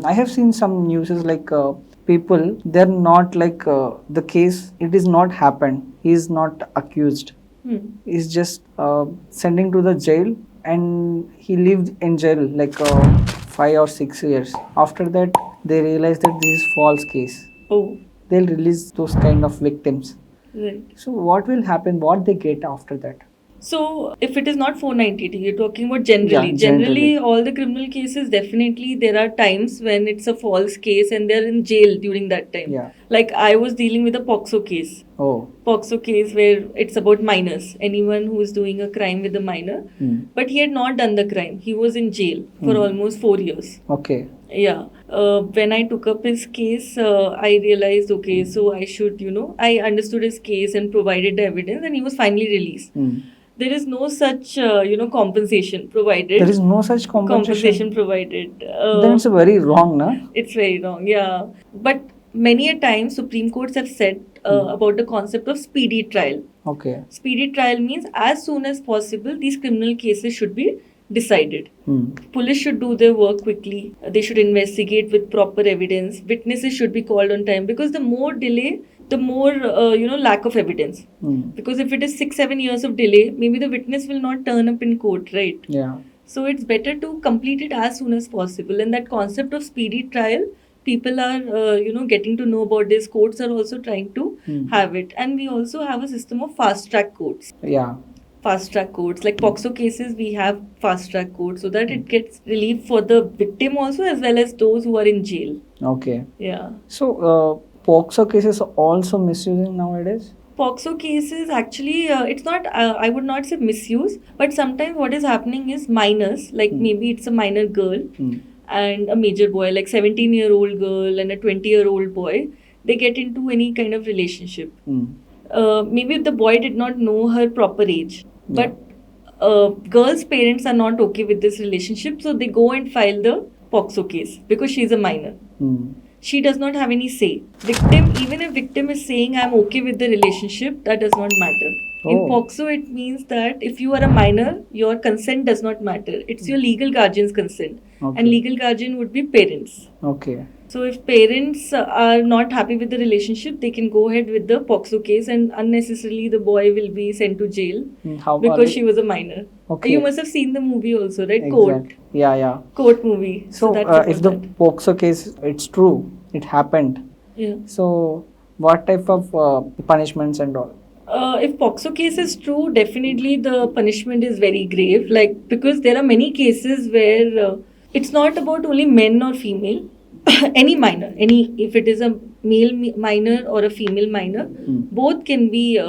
I have seen some news is like people, they're not like the case, it is not happened. He is not accused. He's just sending to the jail, and he lived in jail like 5 or 6 years. After that, they realize that this is false case. Oh, They'll release those kind of victims. right. So what will happen? What they get after that? So, if it is not 490, you're talking about generally. Yeah, Generally, generally. all the criminal cases, definitely there are times when it's a false case and they're in jail during that time. Yeah. Like I was dealing with a POXO case. Oh. POXO case where it's about minors. Anyone who is doing a crime with a minor. But he had not done the crime. He was in jail for almost 4 years. Okay. Yeah. When I took up his case, I realized, okay, so I should, I understood his case and provided the evidence, and he was finally released. There is no such, compensation provided. There is no such compensation. Provided. Then it's very wrong, na? It's very wrong, yeah. But many a time, Supreme Courts have said about the concept of speedy trial. Okay. Speedy trial means as soon as possible, these criminal cases should be decided. Police should do their work quickly. They should investigate with proper evidence. Witnesses should be called on time, because the more delay, the more lack of evidence. Because if it is 6-7 years of delay, maybe the witness will not turn up in court, right? Yeah. So it's better to complete it as soon as possible. And that concept of speedy trial, people are getting to know about this. Courts are also trying to have it. And we also have a system of fast track courts. Yeah. Fast track courts, like POXO cases, we have fast track courts, so that it gets relief for the victim also, as well as those who are in jail. Okay. Yeah. So POXO cases are also misusing nowadays? POXO cases, actually, it's not, I would not say misuse, but sometimes what is happening is minors, like maybe it's a minor girl and a major boy, like 17-year-old girl and a 20-year-old boy, they get into any kind of relationship. Maybe the boy did not know her proper age, but girl's parents are not okay with this relationship, so they go and file the POXO case because she's a minor. She does not have any say. Victim, even if victim is saying I'm okay with the relationship, that does not matter. In POXO, it means that if you are a minor, your consent does not matter. It's your legal guardian's consent. Okay. And legal guardian would be parents. Okay. So if parents are not happy with the relationship, they can go ahead with the POXO case, and unnecessarily the boy will be sent to jail because she was a minor. Okay. You must have seen the movie also, right? Exactly. Court. Yeah. Court movie. So if the POXO case, it's true, it happened. Yeah. So what type of punishments and all? If POXO case is true, definitely the punishment is very grave. Like, because there are many cases where it's not about only men or female. Any minor, if it is a male minor or a female minor, both can be,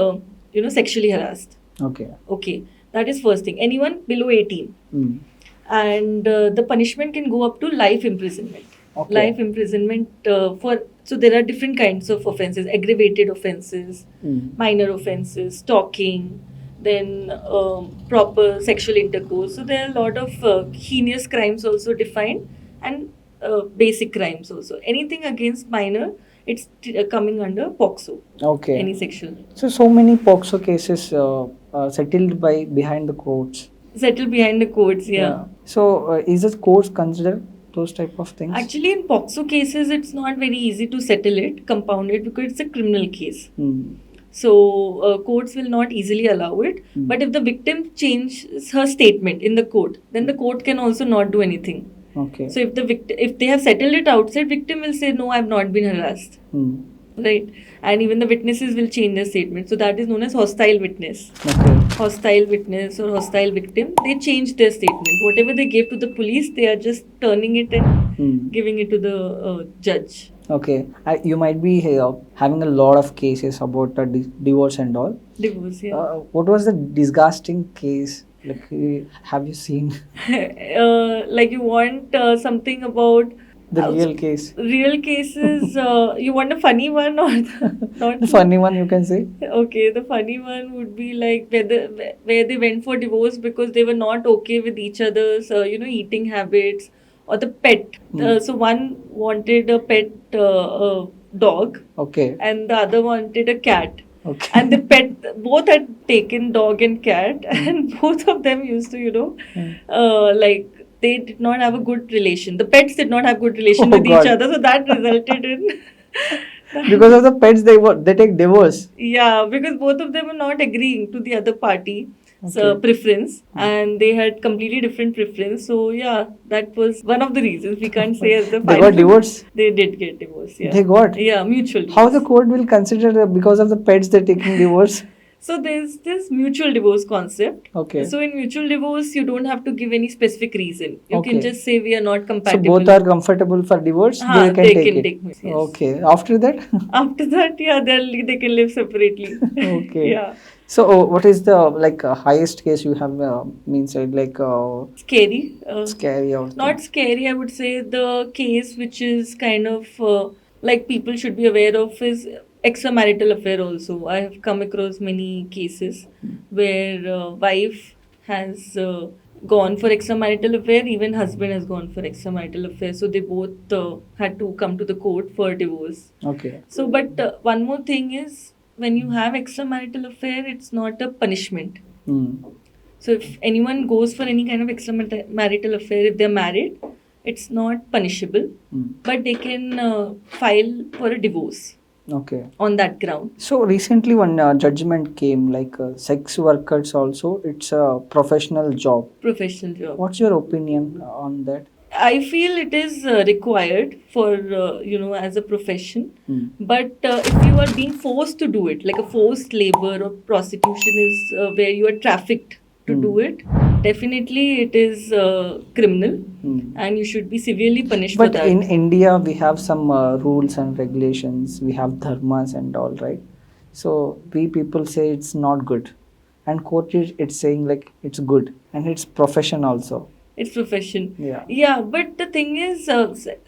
sexually harassed. Okay. That is first thing. Anyone below 18. And the punishment can go up to life imprisonment. Okay. Life imprisonment so there are different kinds of offenses: aggravated offenses, minor offenses, stalking, then proper sexual intercourse. So there are a lot of heinous crimes also defined, and basic crimes also. Anything against minor, it's coming under POXO. Okay. Any sexual. So many POXO cases settled behind the courts. Settled behind the courts, yeah. So is the courts consider those type of things? Actually, in POXO cases, it's not very easy to settle it, compound it, because it's a criminal case. So courts will not easily allow it. But if the victim changes her statement in the court, then the court can also not do anything. Okay. So if they have settled it outside, victim will say, no, I have not been harassed. Right? And even the witnesses will change their statement. So that is known as hostile witness. Okay. Hostile witness or hostile victim, they change their statement. Whatever they gave to the police, they are just turning it and giving it to the judge. Okay. You might be having a lot of cases about divorce and all. Divorce, yeah. What was the disgusting case? Like, have you seen? Like you want something about the real case? Real cases, you want a funny one or not? The funny one, you can say. Okay, the funny one would be like where they went for divorce because they were not okay with each other's, eating habits or the pet. So one wanted a pet dog. Okay. And the other wanted a cat. Okay. And the both had taken dog and cat, and both of them used to, they did not have a good relation. The pets did not have good relation Oh with God. each other, so that resulted in Because of the pets, they take divorce. yeah, because both of them were not agreeing to the other party. So Okay. preference, and they had completely different preference. So yeah, that was one of the reasons. We can't say as the They final. got divorced? They did get divorced. Yeah. They got? Yeah, mutual. How the divorce. court will consider that because of the pets they're taking divorce? So there's this mutual divorce concept. Okay. So in mutual divorce, you don't have to give any specific reason. You Okay. can just say we are not So compatible. both are comfortable for divorce, Haan, they can they take can it. take it, yes. Okay. After that? After that, yeah, they can live separately. Okay. Yeah. So what is the highest case you have means Scary. scary or Not scary, I would say the case which is kind of like people should be aware of is extramarital affair also. I have come across many cases where wife has gone for extramarital affair, even husband has gone for extramarital affair. So they both had to come to the court for divorce. Okay. So, but one more thing is when you have extramarital affair, it's not a punishment. So if anyone goes for any kind of extramarital affair, if they're married, it's not punishable, but they can file for a divorce Okay. on that ground. So recently one judgment came sex workers also, it's a professional job. Professional job. What's your opinion on that? I feel it is required for as a profession, but if you are being forced to do it, like a forced labor or prostitution is where you are trafficked to do it, definitely it is criminal, and you should be severely punished for But that. in India, we have some rules and regulations. We have dharmas and all, right? So we people say it's not good, and court it's saying like it's good, and it's profession also. It's profession. Yeah. Yeah, but the thing is,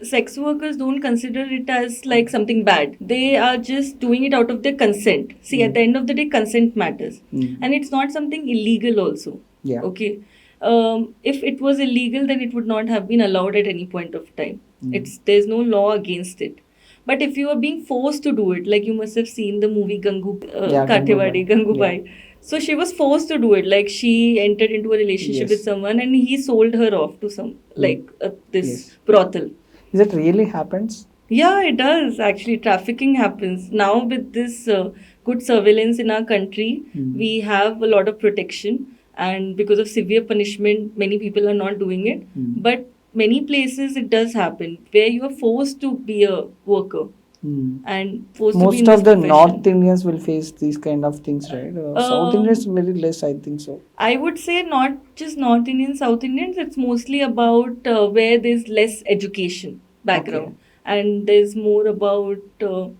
sex workers don't consider it as like something bad. They are just doing it out of their consent. See, at the end of the day, consent matters, and it's not something illegal also. Yeah. Okay. If it was illegal, then it would not have been allowed at any point of time. There's no law against it. But if you are being forced to do it, like you must have seen the movie Kathewadi, Gangubai. So she was forced to do it. Like she entered into a relationship with someone, and he sold her off to some this brothel. Is it really happens? Yeah, it does actually. Trafficking happens now with this good surveillance in our country. We have a lot of protection, and because of severe punishment, many people are not doing it. But many places it does happen where you are forced to be a worker. And forced to be in Most of this the profession. North Indians will face these kind of things, right? South Indians very less, I think so. I would say not just North Indians, South Indians. It's mostly about where there's less education background. And there's more about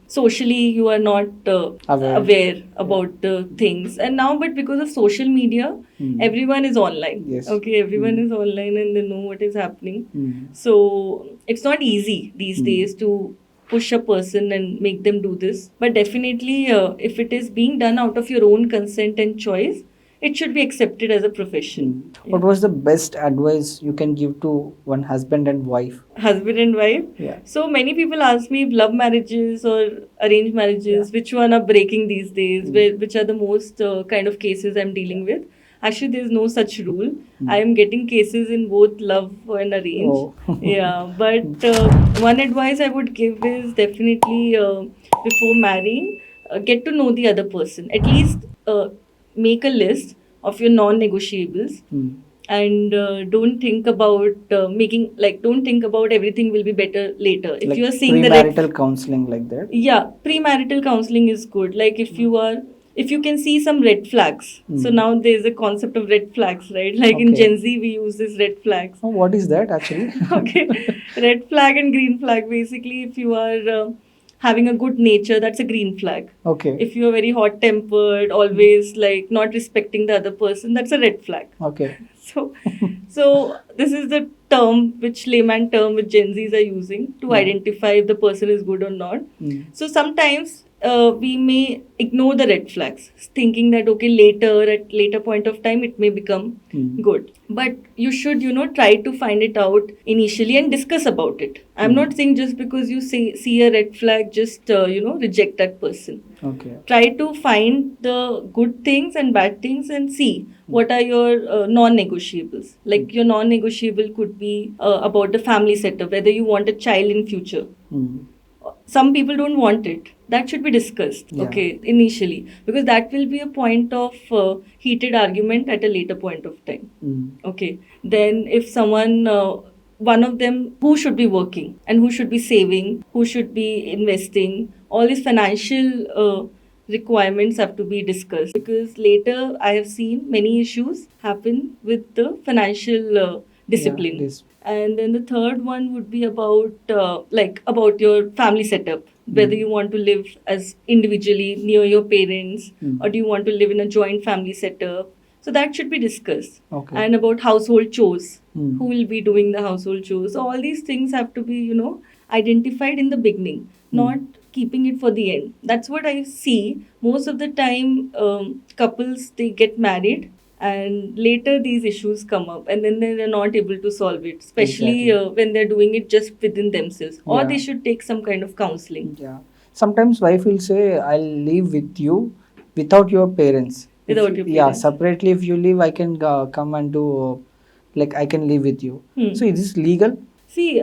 socially you are not aware about the things. And now, but because of social media, everyone is online. Yes. Okay, everyone is online and they know what is happening. So it's not easy these days to push a person and make them do this. But definitely, if it is being done out of your own consent and choice, it should be accepted as a profession. What was the best advice you can give to one husband and wife? Husband and wife? Yeah. So many people ask me if love marriages or arranged marriages, which one are breaking these days, which are the most kind of cases I'm dealing with. Actually, there's no such rule. I am getting cases in both love and arrange. Oh. Yeah, but one advice I would give is definitely before marrying, get to know the other person. At least make a list of your non-negotiables. And don't think about don't think about everything will be better later. If you are seeing the premarital counseling like that. Yeah, premarital counseling is good. Like if you can see some red flags. So now there's a concept of red flags, right? Like in Gen Z, we use this red flags. Oh, what is that actually? Okay, red flag and green flag. Basically, if you are having a good nature, that's a green flag. Okay. If you are very hot tempered, always like not respecting the other person, that's a red flag. Okay. So this is the term, which layman term which Gen Zs are using to identify if the person is good or not. So sometimes we may ignore the red flags, thinking that okay, later at later point of time it may become good. But you should, try to find it out initially and discuss about it. I'm not saying just because you see a red flag, just reject that person. Okay. Try to find the good things and bad things and see what are your non-negotiables. Like your non-negotiable could be about the family setup, whether you want a child in future. Some people don't want it. That should be discussed, okay, initially, because that will be a point of heated argument at a later point of time. Okay. Then if someone, one of them, who should be working and who should be saving, who should be investing, all these financial requirements have to be discussed, because later I have seen many issues happen with the financial discipline. And then the third one would be about about your family setup, whether you want to live as individually near your parents or do you want to live in a joint family setup. So that should be discussed. Okay. And about household chores, who will be doing the household chores. So all these things have to be, identified in the beginning, not keeping it for the end. That's what I see most of the time. Couples, they get married and later these issues come up and then they're not able to solve it, especially when they're doing it just within themselves, or they should take some kind of counseling. Sometimes wife will say, I'll live with you without your parents. Without your parents. Separately if you live, I can come and do, I can live with you. So is this legal? See,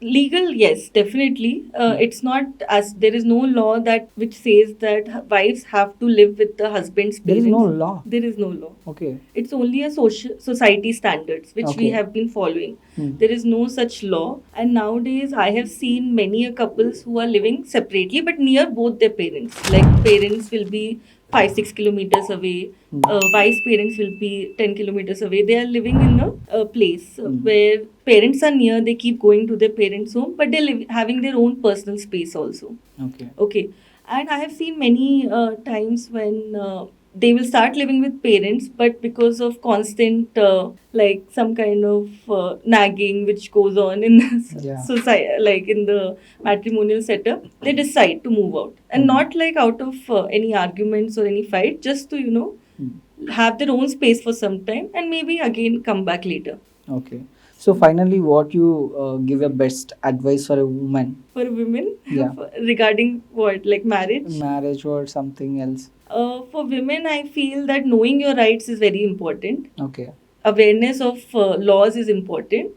legal, yes, definitely. It's not, as there is no law that which says that wives have to live with the husband's There parents. is no law. There is no law. Okay. It's only a society standards which we have been following. There is no such law. And nowadays I have seen many couples who are living separately but near both their parents. Like parents will be 5-6 kilometers away. Wife's parents will be 10 kilometers away. They are living in a place where parents are near. They keep going to their parents' home, but they're having their own personal space also. Okay. And I have seen many times when they will start living with parents, but because of constant some kind of nagging which goes on in the society, like in the matrimonial setup, they decide to move out, and not like out of any arguments or any fight, just to have their own space for some time and maybe again come back later. Okay. So finally, what you give a best advice for a woman? For women, regarding what, like marriage? Marriage or something else? For women, I feel that knowing your rights is very important. Okay. Awareness of laws is important,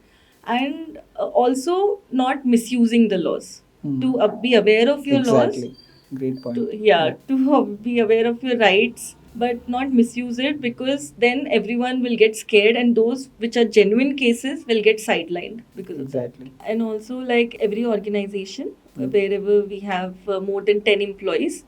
and also not misusing the laws. To be aware of your laws. Great point. To be aware of your rights, but not misuse it, because then everyone will get scared and those which are genuine cases will get sidelined because of that. And also, like every organization, wherever we have more than 10 employees,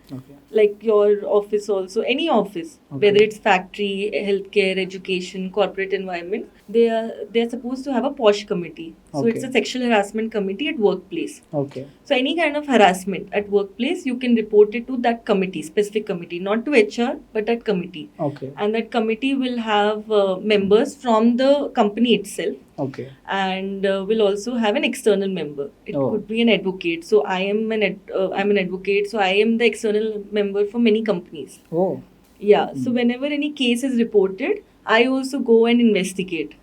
like your office also, any office, whether it's factory, healthcare, education, corporate environment, they're supposed to have a POSH committee. So it's a sexual harassment committee at workplace. Okay. So any kind of harassment at workplace, you can report it to that committee, specific committee, not to HR, but that committee. Okay. And that committee will have members from the company itself. Okay. And will also have an external member. It could be an advocate. So I'm an advocate. So I am the external member for many companies. Oh. Yeah. So whenever any case is reported, I also go and investigate.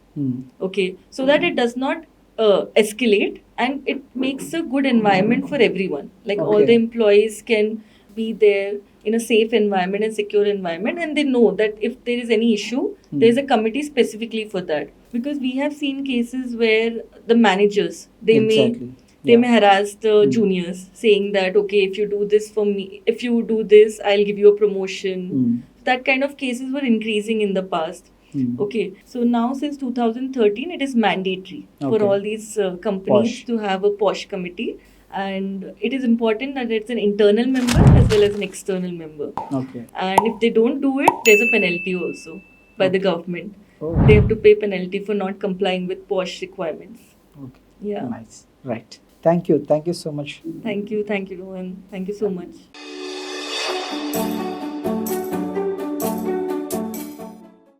Okay. So that it does not escalate, and it makes a good environment for everyone. Like all the employees can be there in a safe environment and secure environment, and they know that if there is any issue, there is a committee specifically for that. Because we have seen cases where the managers, they may harass the juniors, saying that, okay, if you do this for me, if you do this, I'll give you a promotion. That kind of cases were increasing in the past. Okay, so now since 2013, it is mandatory for all these companies to have a POSH committee. And it is important that it's an internal member as well as an external member. Okay. And if they don't do it, there's a penalty also by the government. They have to pay penalty for not complying with POSH requirements. Okay. Yeah. Nice. Right. Thank you. Thank you so much. Thank you, Rohan. Thank you so much.